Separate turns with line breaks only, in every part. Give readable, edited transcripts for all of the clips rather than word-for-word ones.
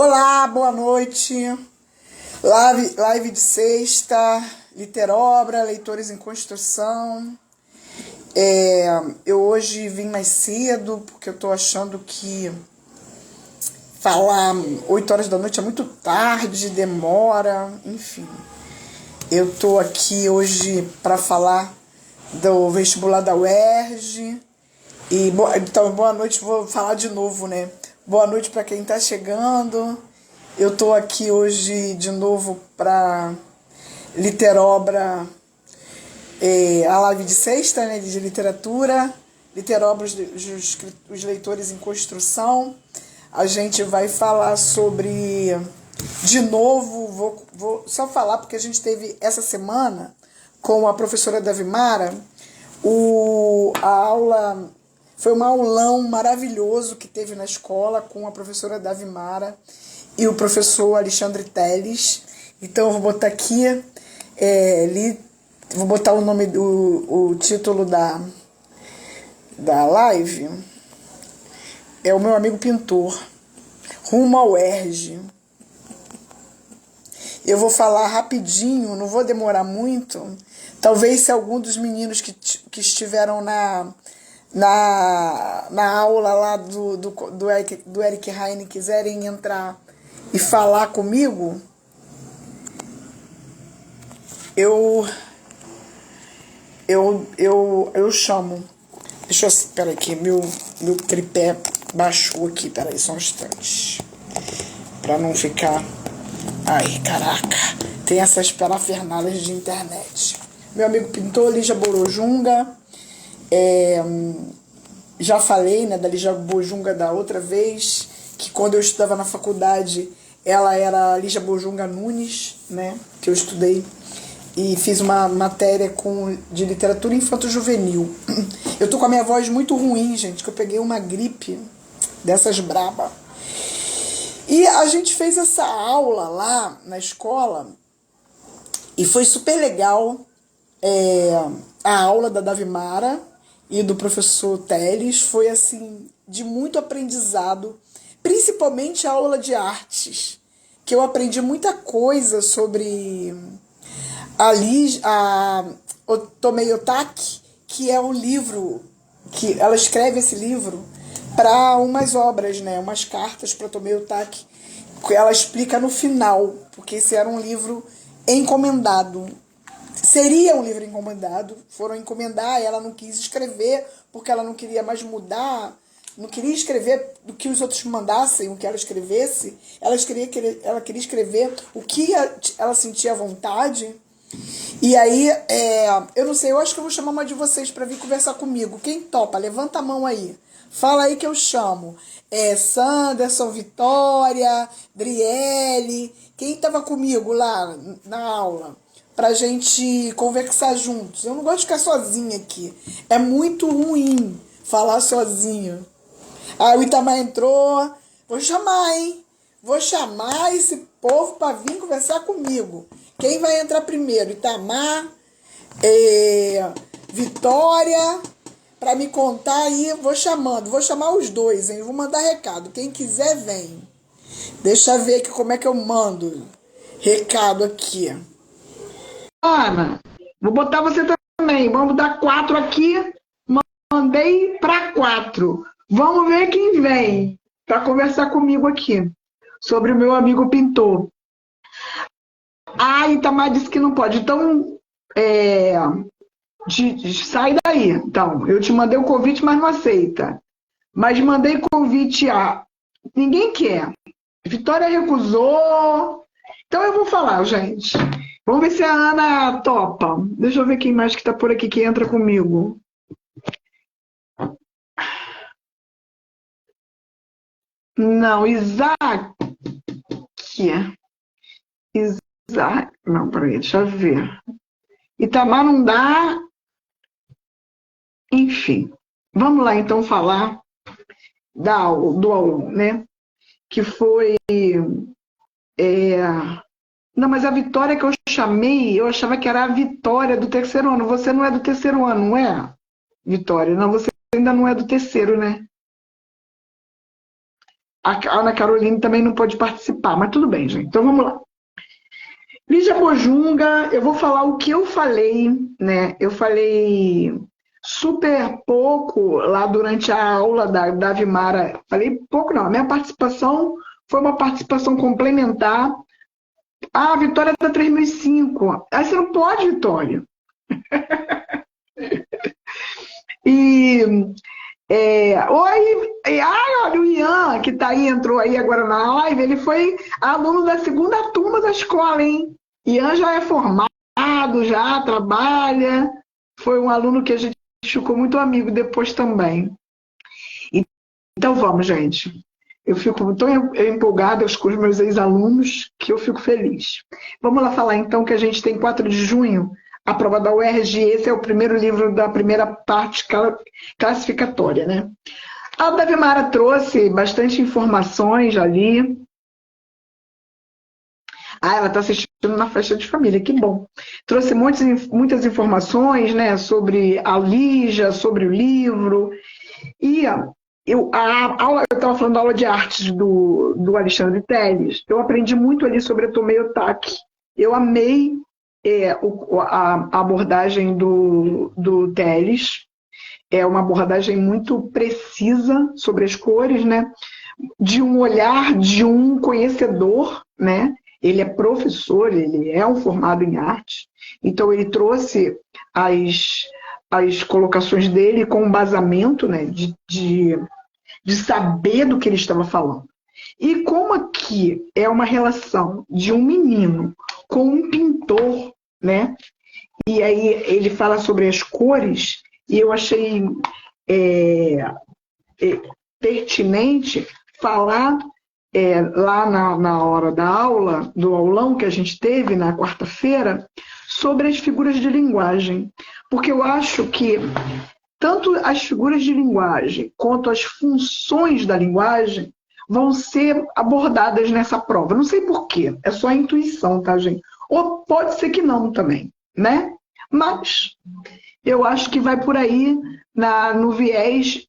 Olá, boa noite. Live de sexta, Literobra, Leitores em Construção. Eu hoje vim mais cedo porque eu tô achando que falar 8 horas da noite é muito tarde, demora, enfim. Eu tô aqui hoje para falar do vestibular da UERJ. Então, boa noite, vou falar de novo, né? Boa noite para quem está chegando. Eu tô aqui hoje de novo para Literobra, a live de sexta, né, de literatura. Literobra, os leitores em construção. A gente vai falar sobre, de novo, vou só falar porque a gente teve essa semana com a professora Davimara, a aula. Foi um aulão maravilhoso que teve na escola com a professora Davimara e o professor Alexandre Teles. Então eu vou botar aqui, vou botar o nome o título da live. É o meu amigo pintor, rumo ao UERJ. Eu vou falar rapidinho, não vou demorar muito. Talvez se algum dos meninos que estiveram na aula lá do Eric Heine quiserem entrar e falar comigo, eu chamo. Deixa eu... Espera aqui, meu tripé baixou aqui, peraí, só um instante. Pra não ficar... Ai, caraca, tem essas parafernálias de internet. Meu amigo pintor, Lígia Borojunga. Já falei, né, da Lígia Borojunga da outra vez, que quando eu estudava na faculdade, ela era Lígia Borojunga Nunes, né, que eu estudei e fiz uma matéria de literatura infanto-juvenil. Eu tô com a minha voz muito ruim, gente, que eu peguei uma gripe dessas braba. E a gente fez essa aula lá na escola e foi super legal, a aula da Davimara e do professor Teles. Foi assim, de muito aprendizado, principalmente a aula de artes, que eu aprendi muita coisa sobre a Tomei Otaki, que é um livro, que ela escreve esse livro para umas obras, né, umas cartas para Tomei Otaki, que ela explica no final, porque esse era um livro encomendado. Seria um livro encomendado, foram encomendar, ela não quis escrever, porque ela não queria mais mudar, não queria escrever do que os outros mandassem, o que ela escrevesse, ela queria escrever o que ela sentia vontade. E aí, eu não sei, eu acho que eu vou chamar uma de vocês para vir conversar comigo. Quem topa? Levanta a mão aí. Fala aí que eu chamo. Sanderson, Vitória, Driele, quem estava comigo lá na aula? Pra gente conversar juntos. Eu não gosto de ficar sozinha aqui. É muito ruim falar sozinho. O Itamar entrou. Vou chamar, hein? Vou chamar esse povo pra vir conversar comigo. Quem vai entrar primeiro? Itamar, Vitória, pra me contar aí. Vou chamar os dois, hein? Vou mandar recado. Quem quiser, vem. Deixa eu ver aqui como é que eu mando recado aqui. Ana, vou botar você também. Vamos dar 4 aqui. Mandei para 4. Vamos ver quem vem para conversar comigo aqui sobre o meu amigo pintor. Itamar disse que não pode. Então, sai daí. Então, eu te mandei o convite, mas não aceita. Mas mandei convite a... Ninguém quer. Vitória recusou. Então eu vou falar, gente. Vamos ver se a Ana topa. Deixa eu ver quem mais que tá por aqui que entra comigo. Não, Isaac. Isaac. Não, peraí, deixa eu ver. Itamar não dá. Enfim. Vamos lá então falar do aluno, né? Que foi. Não, mas a Vitória que eu chamei, eu achava que era a Vitória do terceiro ano. Você não é do terceiro ano, não é, Vitória? Não, você ainda não é do terceiro, né? A Ana Caroline também não pode participar, mas tudo bem, gente. Então vamos lá. Lígia Bojunga, eu vou falar o que eu falei, né? Eu falei super pouco lá durante a aula da Vimara. Falei pouco, não. A minha participação foi uma participação complementar. Ah, a Vitória tá 3005. Aí você não pode, Vitória. E oi, olha o Ian, que tá aí, entrou aí agora na live, ele foi aluno da segunda turma da escola, hein? Ian já é formado, já trabalha, foi um aluno que a gente ficou muito amigo depois também. Então vamos, gente. Eu fico tão empolgada com os meus ex-alunos que eu fico feliz. Vamos lá falar então que a gente tem 4 de junho, a prova da UERJ, esse é o primeiro livro da primeira parte classificatória, né? A Davimara trouxe bastante informações ali. Ah, ela está assistindo na festa de família, que bom. Trouxe muitas informações, né, sobre a Lígia, sobre o livro. E eu estava falando da aula de artes do Alexandre Telles. Eu aprendi muito ali sobre a Tomei Otaki. Eu amei a abordagem do Telles. É uma abordagem muito precisa sobre as cores, né? De um olhar de um conhecedor, né? Ele é professor, ele é um formado em arte, então ele trouxe as colocações dele com um embasamento, né? De saber do que ele estava falando. E como aqui é uma relação de um menino com um pintor, né? E aí ele fala sobre as cores, e eu achei pertinente falar lá na hora da aula, do aulão que a gente teve na quarta-feira, sobre as figuras de linguagem. Porque eu acho que tanto as figuras de linguagem quanto as funções da linguagem vão ser abordadas nessa prova. Não sei por quê, é só a intuição, tá, gente? Ou pode ser que não também, né? Mas eu acho que vai por aí no viés,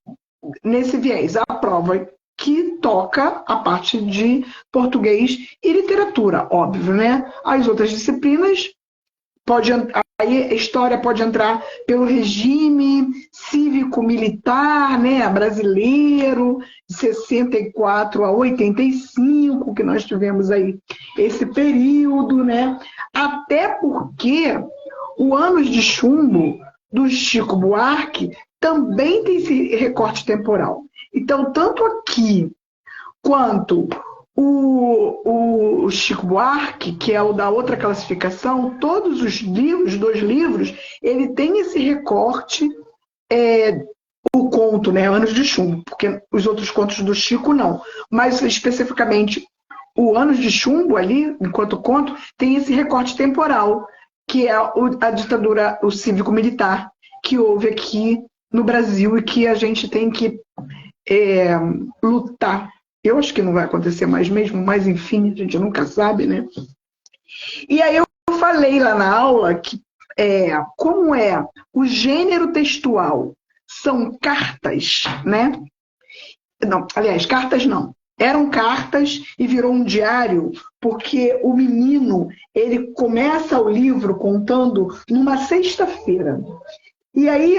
nesse viés, a prova que toca a parte de português e literatura, óbvio, né? As outras disciplinas, aí a história pode entrar pelo regime cívico-militar, né? Brasileiro, de 64 a 85, que nós tivemos aí esse período, né? Até porque o Anos de Chumbo, do Chico Buarque, também tem esse recorte temporal. Então, tanto aqui quanto o Chico Buarque, que é o da outra classificação, todos os 2 livros, ele tem esse recorte, o conto, né, Anos de Chumbo, porque os outros contos do Chico não. Mas, especificamente, o Anos de Chumbo ali, enquanto conto, tem esse recorte temporal, que é a ditadura, o cívico-militar, que houve aqui no Brasil e que a gente tem que lutar. Eu acho que não vai acontecer mais mesmo, mas enfim, a gente nunca sabe, né? E aí eu falei lá na aula que como o gênero textual são cartas, né? Não, aliás, cartas não. Eram cartas e virou um diário, porque o menino, ele começa o livro contando numa sexta-feira. E aí,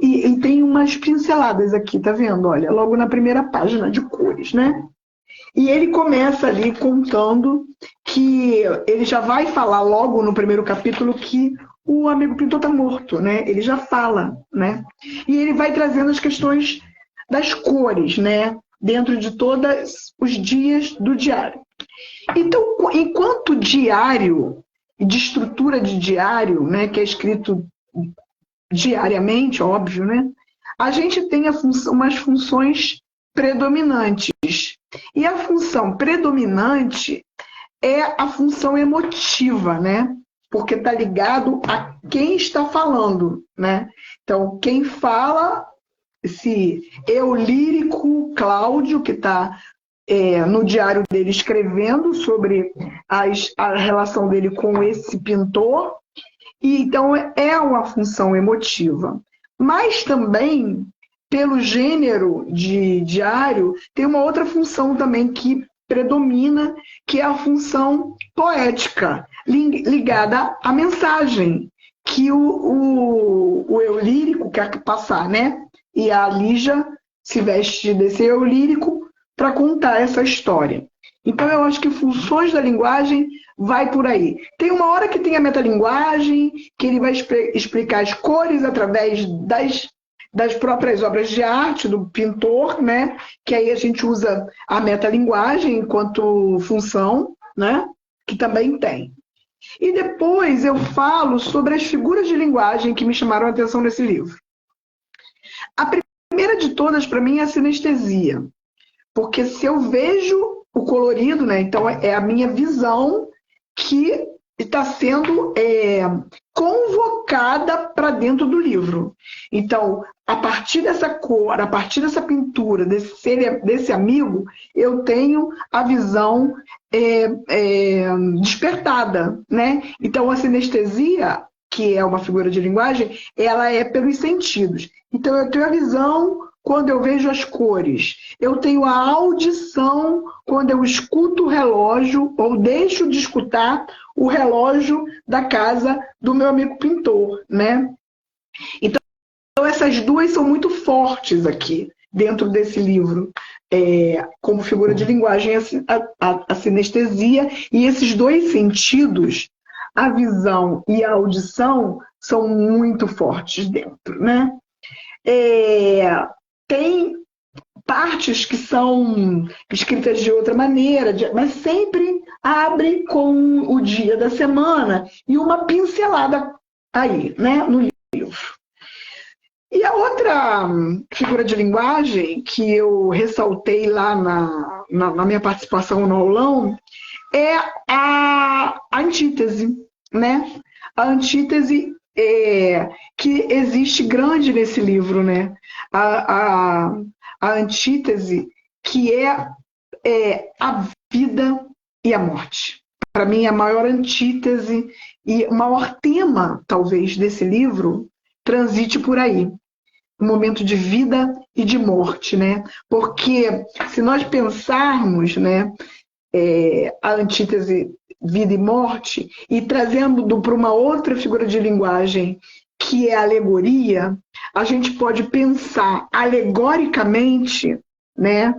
e tem umas pinceladas aqui, tá vendo? Olha, logo na primeira página de cores, né? E ele começa ali contando que ele já vai falar logo no primeiro capítulo que o amigo pintor tá morto, né? Ele já fala, né? E ele vai trazendo as questões das cores, né? Dentro de todos os dias do diário. Então, enquanto diário, de estrutura de diário, né? Que é escrito diariamente, óbvio, né? A gente tem umas funções predominantes. E a função predominante é a função emotiva, né? Porque está ligado a quem está falando, né? Então, quem fala, se eu lírico Cláudio, que está no diário dele escrevendo sobre a relação dele com esse pintor, e então é uma função emotiva. Mas também pelo gênero de diário, tem uma outra função também que predomina, que é a função poética, ligada à mensagem que o eu lírico quer passar, né? E a Lígia se veste desse eu lírico para contar essa história. Então, eu acho que funções da linguagem vai por aí. Tem uma hora que tem a metalinguagem, que ele vai explicar as cores através das próprias obras de arte do pintor, né? Que aí a gente usa a metalinguagem enquanto função, né? Que também tem. E depois eu falo sobre as figuras de linguagem que me chamaram a atenção nesse livro. A primeira de todas, para mim, é a sinestesia. Porque se eu vejo o colorido, né? Então é a minha visão que está sendo convocada para dentro do livro. Então, a partir dessa cor, a partir dessa pintura, desse amigo, eu tenho a visão despertada, né? Então, a sinestesia, que é uma figura de linguagem, ela é pelos sentidos. Então, eu tenho a visão quando eu vejo as cores. Eu tenho a audição quando eu escuto o relógio ou deixo de escutar o relógio da casa do meu amigo pintor, né? Então, essas duas são muito fortes aqui, dentro desse livro, como figura de linguagem, a sinestesia, e esses dois sentidos, a visão e a audição, são muito fortes dentro, né? Tem partes que são escritas de outra maneira, mas sempre abre com o dia da semana e uma pincelada aí, né, no livro. E a outra figura de linguagem que eu ressaltei lá na minha participação no aulão é a antítese, né? A antítese que existe grande nesse livro, né? A antítese que é a vida e a morte. Para mim, a maior antítese e o maior tema, talvez, desse livro transite por aí. O momento de vida e de morte, né? Porque se nós pensarmos, né, a antítese vida e morte, e trazendo para uma outra figura de linguagem, que é a alegoria, a gente pode pensar alegoricamente, né,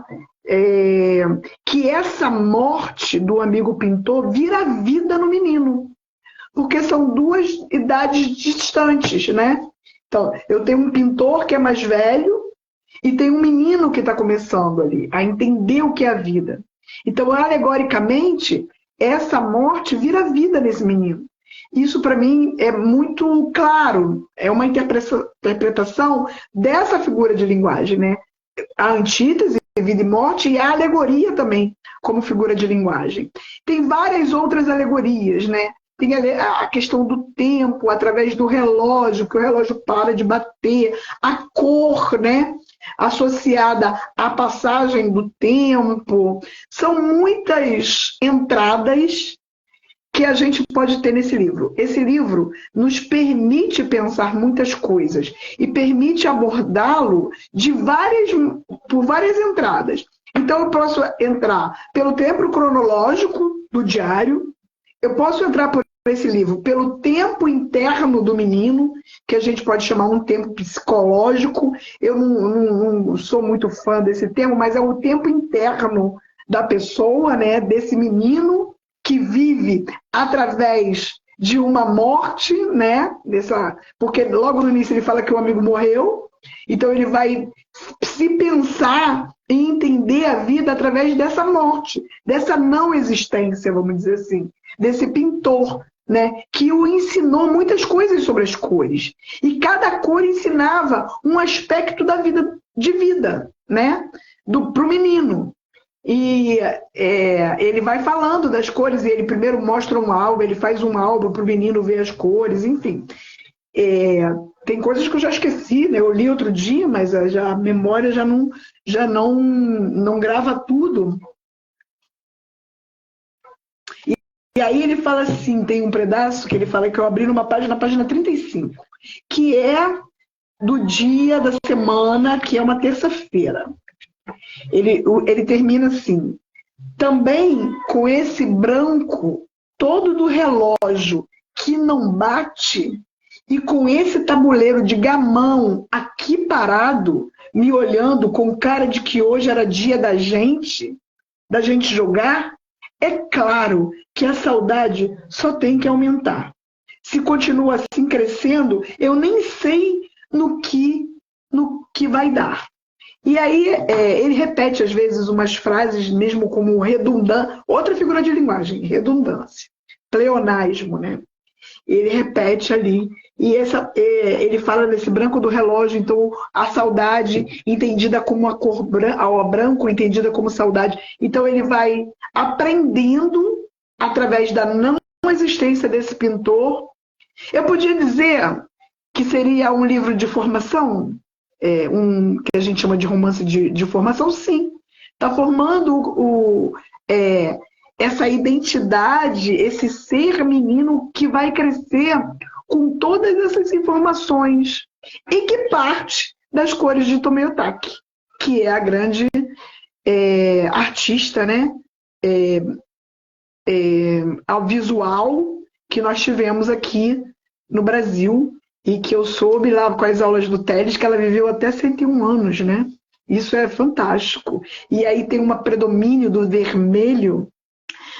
que essa morte do amigo pintor vira vida no menino, porque são duas idades distantes, né? Então, eu tenho um pintor que é mais velho e tem um menino que está começando ali a entender o que é a vida. Então, alegoricamente, essa morte vira vida nesse menino. Isso, para mim, é muito claro. É uma interpretação dessa figura de linguagem, né? A antítese, vida e morte, e a alegoria também, como figura de linguagem. Tem várias outras alegorias, né? Tem a questão do tempo, através do relógio, que o relógio para de bater, a cor, né? Associada à passagem do tempo. São muitas entradas que a gente pode ter nesse livro. Esse livro nos permite pensar muitas coisas e permite abordá-lo por várias entradas. Então, eu posso entrar pelo tempo cronológico do diário, eu posso entrar por esse livro pelo tempo interno do menino, que a gente pode chamar um tempo psicológico. Eu não sou muito fã desse termo, mas é o tempo interno da pessoa, né? Desse menino que vive através de uma morte, né? Porque logo no início ele fala que o amigo morreu, então ele vai se pensar e entender a vida através dessa morte, dessa não existência, vamos dizer assim, desse pintor, né, que o ensinou muitas coisas sobre as cores. E cada cor ensinava um aspecto da vida, de vida, né, para o menino. E ele vai falando das cores, e ele primeiro mostra um álbum, ele faz um álbum para o menino ver as cores, enfim. Tem coisas que eu já esqueci, né? Eu li outro dia, mas a memória já não grava tudo. E aí ele fala assim, tem um pedaço que ele fala que eu abri numa página, na página 35, que é do dia da semana, que é uma terça-feira. Ele termina assim: também com esse branco todo do relógio que não bate, e com esse tabuleiro de gamão aqui parado, me olhando com cara de que hoje era dia da gente jogar, é claro que a saudade só tem que aumentar. Se continua assim crescendo, eu nem sei no que vai dar. E aí ele repete às vezes umas frases mesmo como redundância, outra figura de linguagem, redundância, pleonasmo, né? Ele repete ali, e ele fala desse branco do relógio, então a saudade entendida como a cor branco entendida como saudade. Então ele vai aprendendo através da não existência desse pintor. Eu podia dizer que seria um livro de formação, que a gente chama de romance de formação, sim. Está formando essa identidade, esse ser menino que vai crescer com todas essas informações e que parte das cores de Tomoyotaki, que é a grande artista, né? Ao visual que nós tivemos aqui no Brasil e que eu soube lá com as aulas do Teles que ela viveu até 101 anos, né? Isso é fantástico. E aí tem um predomínio do vermelho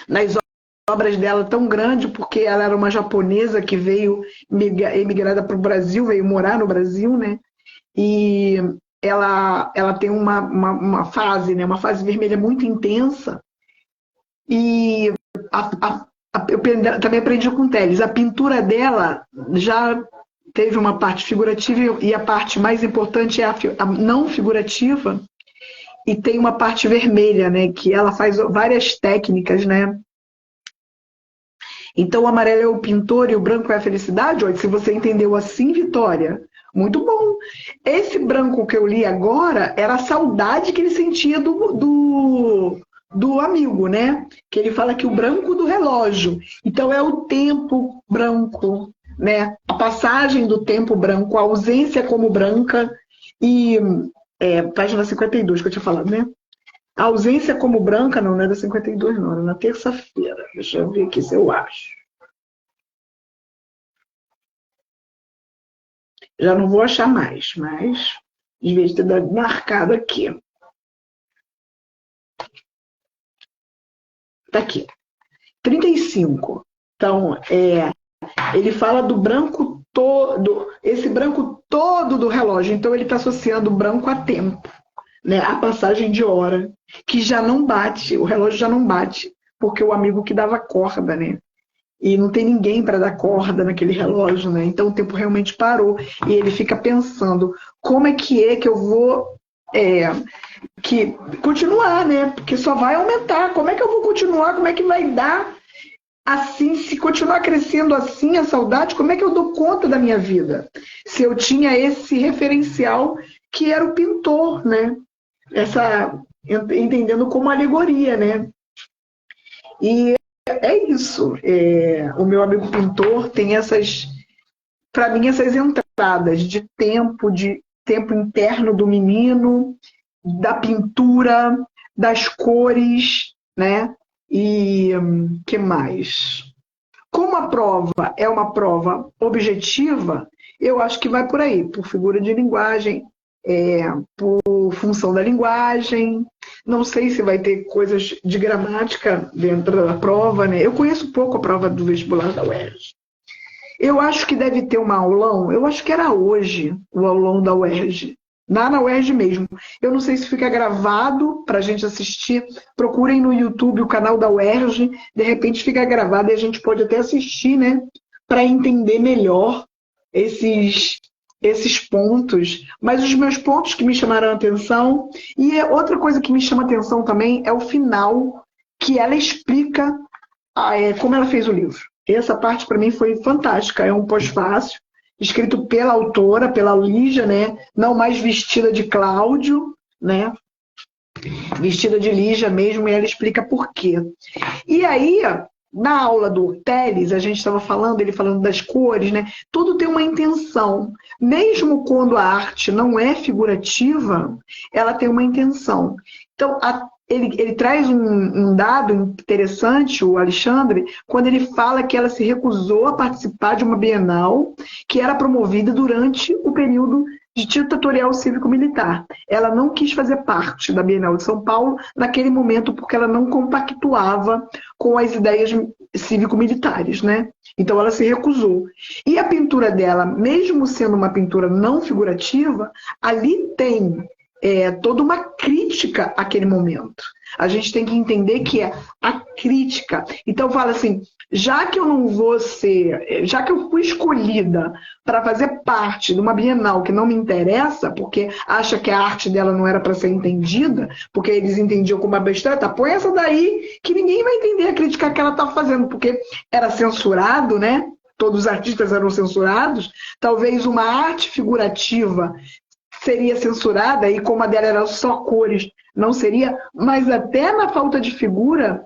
nas obras dela tão grande, porque ela era uma japonesa que veio emigrada para o Brasil, veio morar no Brasil, né? E ela tem uma fase, né? Uma fase vermelha muito intensa. E eu também aprendi com o Teles, a pintura dela já teve uma parte figurativa e a parte mais importante é a não figurativa, e tem uma parte vermelha, né? Que ela faz várias técnicas, né? Então o amarelo é o pintor e o branco é a felicidade? Olha, se você entendeu assim, Vitória, muito bom. Esse branco que eu li agora era a saudade que ele sentia do amigo, né? Que ele fala que o branco do relógio. Então é o tempo branco, né? A passagem do tempo branco, a ausência como branca. E página 52 que eu tinha falado, né? A ausência como branca, não era 52, não, era na terça-feira. Deixa eu ver aqui se eu acho. Já não vou achar mais, mas devia ter dado marcado aqui. Tá aqui. 35. Então, ele fala do branco todo, esse branco todo do relógio. Então, ele está associando o branco a tempo, né? A passagem de hora, que já não bate, o relógio já não bate, porque o amigo que dava corda, né? E não tem ninguém para dar corda naquele relógio, né? Então, o tempo realmente parou. E ele fica pensando, como é que eu vou continuar, né? Porque só vai aumentar. Como é que eu vou continuar? Como é que vai dar assim? Se continuar crescendo assim a saudade, como é que eu dou conta da minha vida? Se eu tinha esse referencial que era o pintor, né? Entendendo como alegoria, né? E é isso. O meu amigo pintor tem para mim, essas entradas de tempo interno do menino, da pintura, das cores, né? E que mais? Como a prova é uma prova objetiva, eu acho que vai por aí, por figura de linguagem, por função da linguagem. Não sei se vai ter coisas de gramática dentro da prova, né? Eu conheço pouco a prova do vestibular da UERJ. Eu acho que deve ter um aulão, eu acho que era hoje o aulão da UERJ, lá na UERJ mesmo. Eu não sei se fica gravado para a gente assistir. Procurem no YouTube o canal da UERJ, de repente fica gravado e a gente pode até assistir, né? Para entender melhor esses pontos. Mas os meus pontos que me chamaram a atenção, e outra coisa que me chama a atenção também é o final, que ela explica como ela fez o livro. Essa parte para mim foi fantástica. É um pós-fácil, escrito pela autora, pela Lígia, né? Não mais vestida de Cláudio, né? Vestida de Lígia mesmo, e ela explica por quê. E aí, na aula do Telles, a gente estava falando, ele falando das cores, né? Tudo tem uma intenção. Mesmo quando a arte não é figurativa, ela tem uma intenção. Então, ele traz um dado interessante, o Alexandre, quando ele fala que ela se recusou a participar de uma Bienal que era promovida durante o período de ditatorial cívico-militar. Ela não quis fazer parte da Bienal de São Paulo naquele momento porque ela não compactuava com as ideias cívico-militares, né? Então ela se recusou. E a pintura dela, mesmo sendo uma pintura não figurativa, ali tem toda uma crítica àquele momento. A gente tem que entender que é a crítica. Então fala assim, já que eu não vou ser, já que eu fui escolhida para fazer parte de uma Bienal que não me interessa, porque acha que a arte dela não era para ser entendida, porque eles entendiam como uma besteira, tá, põe essa daí que ninguém vai entender a crítica que ela está fazendo, porque era censurado, né? Todos os artistas eram censurados. Talvez uma arte figurativa seria censurada, e como a dela era só cores, não seria, mas até na falta de figura,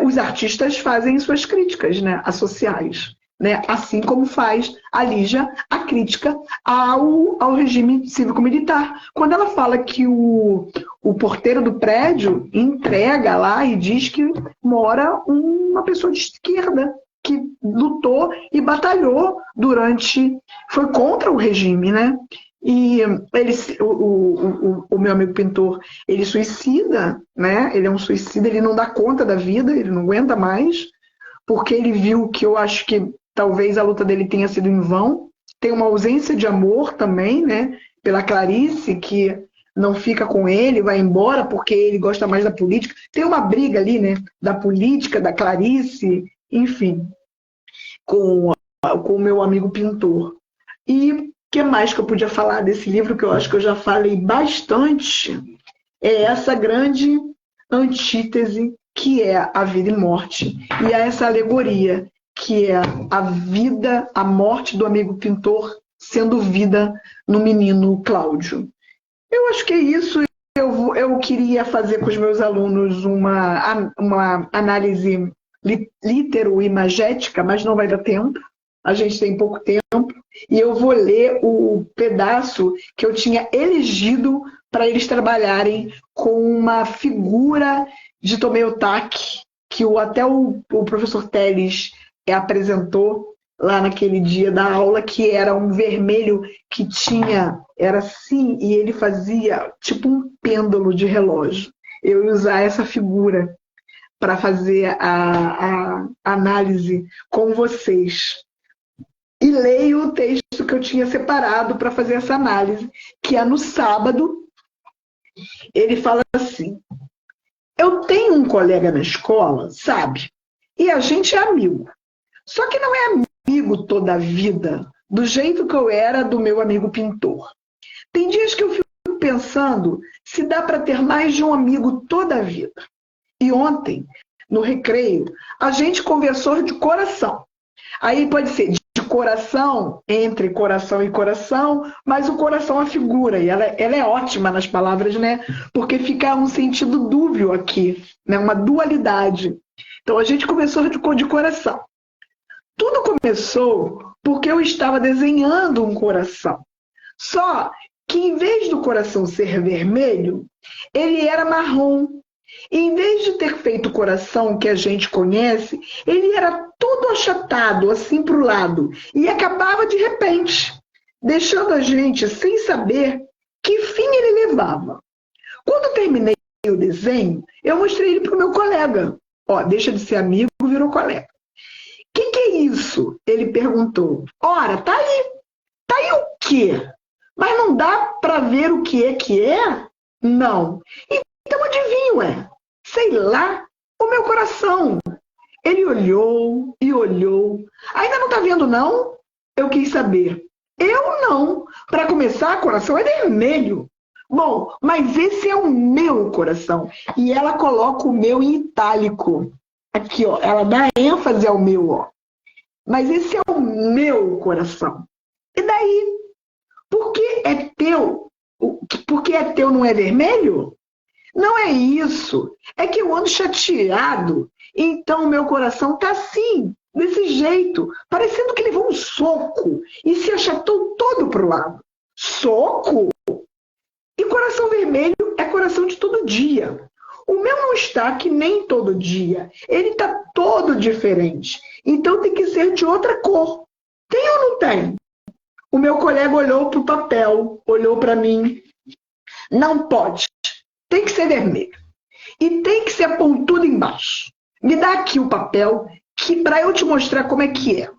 os artistas fazem suas críticas, né, sociais, né, assim como faz a Lígia a crítica ao regime cívico-militar. Quando ela fala que o porteiro do prédio entrega lá e diz que mora uma pessoa de esquerda, que lutou e batalhou foi contra o regime, né? E o meu amigo pintor, ele suicida, né? Ele é um suicida, ele não dá conta da vida, ele não aguenta mais, porque ele viu que eu acho que talvez a luta dele tenha sido em vão. Tem uma ausência de amor também, né? Pela Clarice, que não fica com ele, vai embora porque ele gosta mais da política. Tem uma briga ali, né? Da política, da Clarice, enfim, com o meu amigo pintor. E o que mais que eu podia falar desse livro, que eu acho que eu já falei bastante, é essa grande antítese que é a vida e morte, e é essa alegoria que é a vida, a morte do amigo pintor sendo vida no menino Cláudio. Eu acho que é isso. Eu queria fazer com os meus alunos uma análise litero-imagética, mas não vai dar tempo. A gente tem pouco tempo. E eu vou ler o pedaço que eu tinha elegido para eles trabalharem com uma figura de Tomei Otaque, que até o professor Telles apresentou lá naquele dia da aula, que era um vermelho que era assim, e ele fazia tipo um pêndulo de relógio. Eu ia usar essa figura para fazer a análise com vocês. E leio o texto que eu tinha separado para fazer essa análise, que é no sábado. Ele fala assim: eu tenho um colega na escola, sabe? E a gente é amigo. Só que não é amigo toda a vida, do jeito que eu era do meu amigo pintor. Tem dias que eu fico pensando se dá para ter mais de um amigo toda a vida. E ontem, no recreio, a gente conversou de coração. Aí pode ser de coração, entre coração e coração, mas o coração é a figura, e ela é ótima nas palavras, né? Porque fica um sentido dúbio aqui, né? Uma dualidade. Então a gente conversou de coração. Tudo começou porque eu estava desenhando um coração. Só que em vez do coração ser vermelho, ele era marrom. E em vez de ter feito o coração que a gente conhece, ele era todo achatado, assim para o lado, e acabava de repente, deixando a gente sem saber que fim ele levava. Quando terminei o desenho, eu mostrei ele para o meu colega. Ó, deixa de ser amigo, virou colega. Que é isso? Ele perguntou. Ora, tá aí. Tá aí o quê? Mas não dá para ver o que é? Não. Então adivinha, ué? Sei lá, o meu coração. Ele olhou e olhou. Ainda não tá vendo, não? Eu quis saber. Eu não. Para começar, coração é vermelho. Bom, mas esse é o meu coração. E ela coloca o meu em itálico. Aqui, ó. Ela dá ênfase ao meu, ó. Mas esse é o meu coração. E daí? Por que é teu? Porque é teu não é vermelho?
Não é isso. É que eu ando chateado. Então, meu coração tá assim, desse jeito, parecendo que levou um soco e se achatou todo pro lado. Soco? E coração vermelho é coração de todo dia. O meu não está que nem todo dia. Ele está todo diferente. Então tem que ser de outra cor. Tem ou não tem? O meu colega olhou para o papel, olhou para mim. Não pode. Tem que ser vermelho. E tem que ser pontudo embaixo. Me dá aqui o papel que para eu te mostrar como é que é.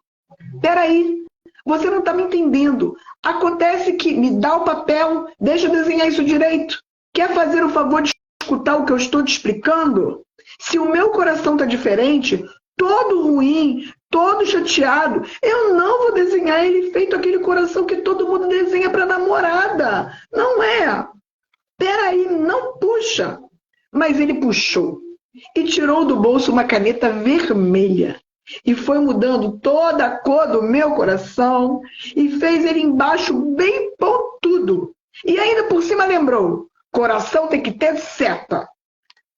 Peraí, você não está me entendendo. Acontece que me dá o papel, deixa eu desenhar isso direito. Quer fazer o favor de escutar o que eu estou te explicando? Se o meu coração está diferente, todo ruim, todo chateado, eu não vou desenhar ele feito aquele coração que todo mundo desenha para namorada. Não é. Peraí, não puxa. Mas ele puxou e tirou do bolso uma caneta vermelha. E foi mudando toda a cor do meu coração e fez ele embaixo bem pontudo. E ainda por cima lembrou, coração tem que ter seta.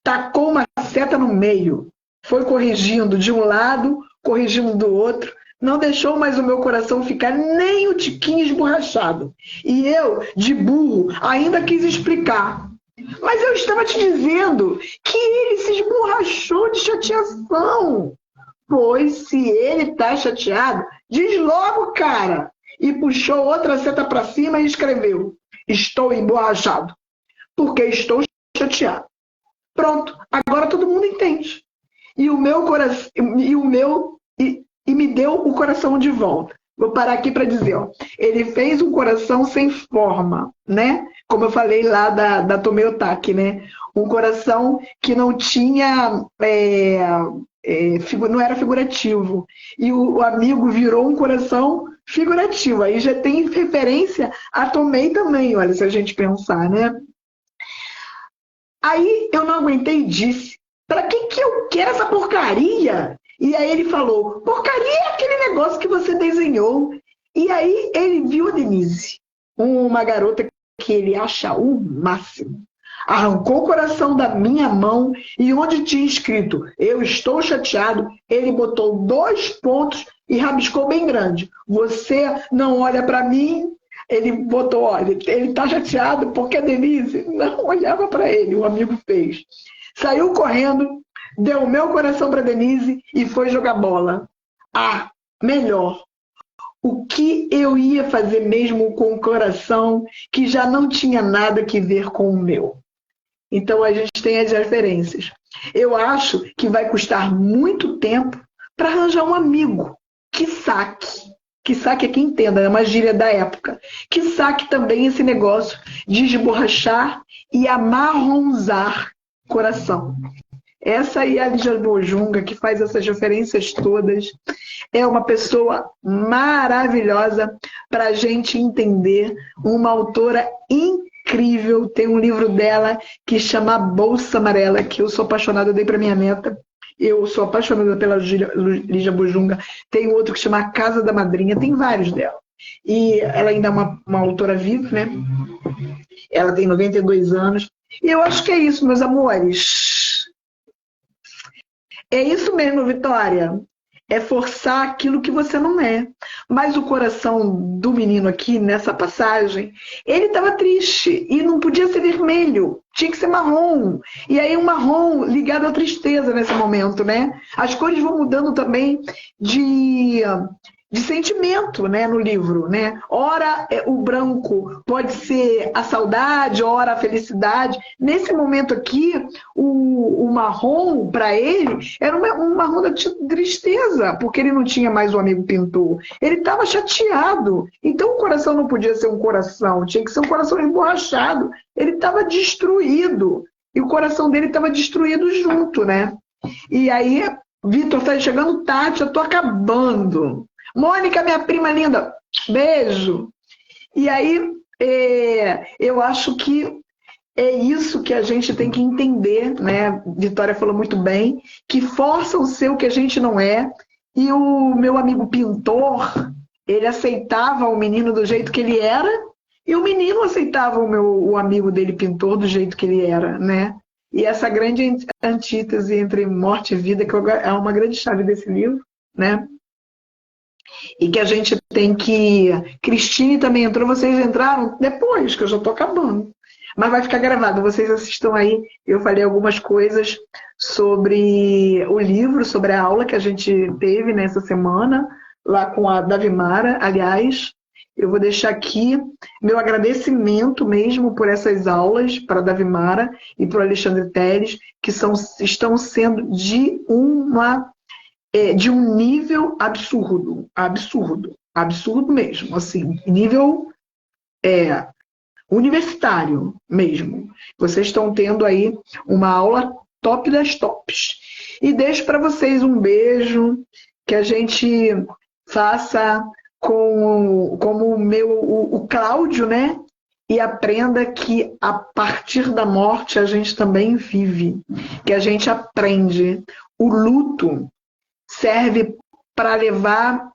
Tacou uma seta no meio. Foi corrigindo de um lado, corrigindo do outro. Não deixou mais o meu coração ficar nem o tiquinho esborrachado. E eu, de burro, ainda quis explicar. Mas eu estava te dizendo que ele se esborrachou de chateação. Pois se ele tá chateado, diz logo, cara. E puxou outra seta para cima e escreveu: estou emborrachado, porque estou chateado. Pronto, agora todo mundo entende. E o meu coração, e me deu o coração de volta. Vou parar aqui para dizer, ó, ele fez um coração sem forma, né? Como eu falei lá da Tomeotaki, né? Um coração que não tinha, não era figurativo. E o amigo virou um coração figurativo. Aí já tem referência a Tomei também, olha, se a gente pensar, né? Aí eu não aguentei e disse, para que eu quero essa porcaria? E aí ele falou, porcaria é aquele negócio que você desenhou. E aí ele viu a Denise, uma garota que ele acha o máximo. Arrancou o coração da minha mão e onde tinha escrito, eu estou chateado, ele botou 2 pontos e rabiscou bem grande. Você não olha para mim, ele botou, olha, ele está chateado porque a Denise não olhava para ele, o amigo fez. Saiu correndo, deu o meu coração para Denise e foi jogar bola. Ah, melhor. O que eu ia fazer mesmo com o coração que já não tinha nada que ver com o meu? Então a gente tem as referências. Eu acho que vai custar muito tempo para arranjar um amigo que saque. Que saque é quem entenda, é uma gíria da época. Que saque também esse negócio de esborrachar e amarronzar coração. Essa aí é a Lígia Bojunga, que faz essas referências todas. É uma pessoa maravilhosa para a gente entender. Uma autora incrível. Tem um livro dela que chama Bolsa Amarela, que eu sou apaixonada, eu dei para minha neta. Eu sou apaixonada pela Lígia Bojunga. Tem outro que chama Casa da Madrinha. Tem vários dela. E ela ainda é uma autora viva, né? Ela tem 92 anos. E eu acho que é isso, meus amores. É isso mesmo, Vitória. É forçar aquilo que você não é. Mas o coração do menino aqui, nessa passagem, ele estava triste e não podia ser vermelho. Tinha que ser marrom. E aí um marrom ligado à tristeza nesse momento, né? As cores vão mudando também de sentimento, né, no livro, né? Ora o branco pode ser a saudade, ora a felicidade. Nesse momento aqui, o marrom para ele era um marrom da tristeza, porque ele não tinha mais um amigo pintor. Ele estava chateado. Então o coração não podia ser um coração, tinha que ser um coração emborrachado. Ele estava destruído. E o coração dele estava destruído junto, né? E aí, Vitor, tá chegando tarde, eu tô acabando. Mônica, minha prima linda, beijo. E aí, eu acho que é isso que a gente tem que entender, né? Vitória falou muito bem, que força o ser o que a gente não é. E o meu amigo pintor, ele aceitava o menino do jeito que ele era, e o menino aceitava o amigo dele pintor do jeito que ele era, né? E essa grande antítese entre morte e vida, que é uma grande chave desse livro, né? E que a gente tem que... Cristine também entrou, vocês entraram depois, que eu já estou acabando. Mas vai ficar gravado, vocês assistam aí. Eu falei algumas coisas sobre o livro, sobre a aula que a gente teve nessa semana, lá com a Davimara. Aliás, eu vou deixar aqui meu agradecimento mesmo por essas aulas para a Davimara e para o Alexandre Teles, que estão sendo de um nível absurdo, absurdo mesmo, assim, nível universitário mesmo. Vocês estão tendo aí uma aula top das tops. E deixo para vocês um beijo, que a gente faça como o Cláudio, né? E aprenda que a partir da morte a gente também vive, que a gente aprende. O luto serve para levar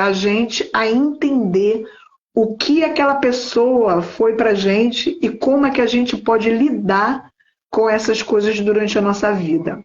a gente a entender o que aquela pessoa foi para a gente e como é que a gente pode lidar com essas coisas durante a nossa vida.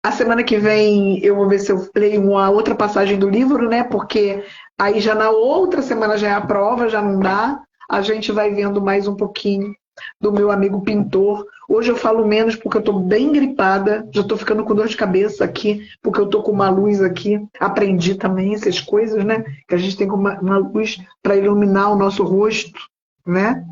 A semana que vem eu vou ver se eu leio uma outra passagem do livro, né? Porque aí já na outra semana já é a prova, já não dá. A gente vai vendo mais um pouquinho do meu amigo pintor. Hoje eu falo menos porque eu estou bem gripada, já estou ficando com dor de cabeça aqui, porque eu estou com uma luz aqui. Aprendi também essas coisas, né? Que a gente tem uma luz para iluminar o nosso rosto, né?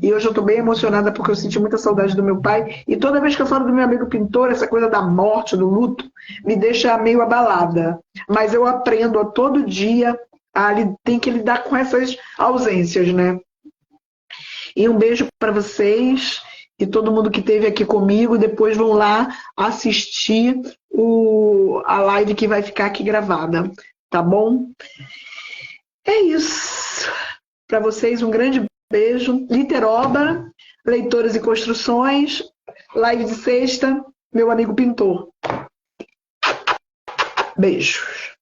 E hoje eu estou bem emocionada porque eu senti muita saudade do meu pai. E toda vez que eu falo do meu amigo pintor, essa coisa da morte, do luto, me deixa meio abalada. Mas eu aprendo a todo dia tem que lidar com essas ausências, né? E um beijo para vocês e todo mundo que esteve aqui comigo. Depois vão lá assistir a live que vai ficar aqui gravada, tá bom? É isso. Para vocês, um grande beijo. Literoba, Leitores e Construções, live de sexta, meu amigo pintor. Beijos.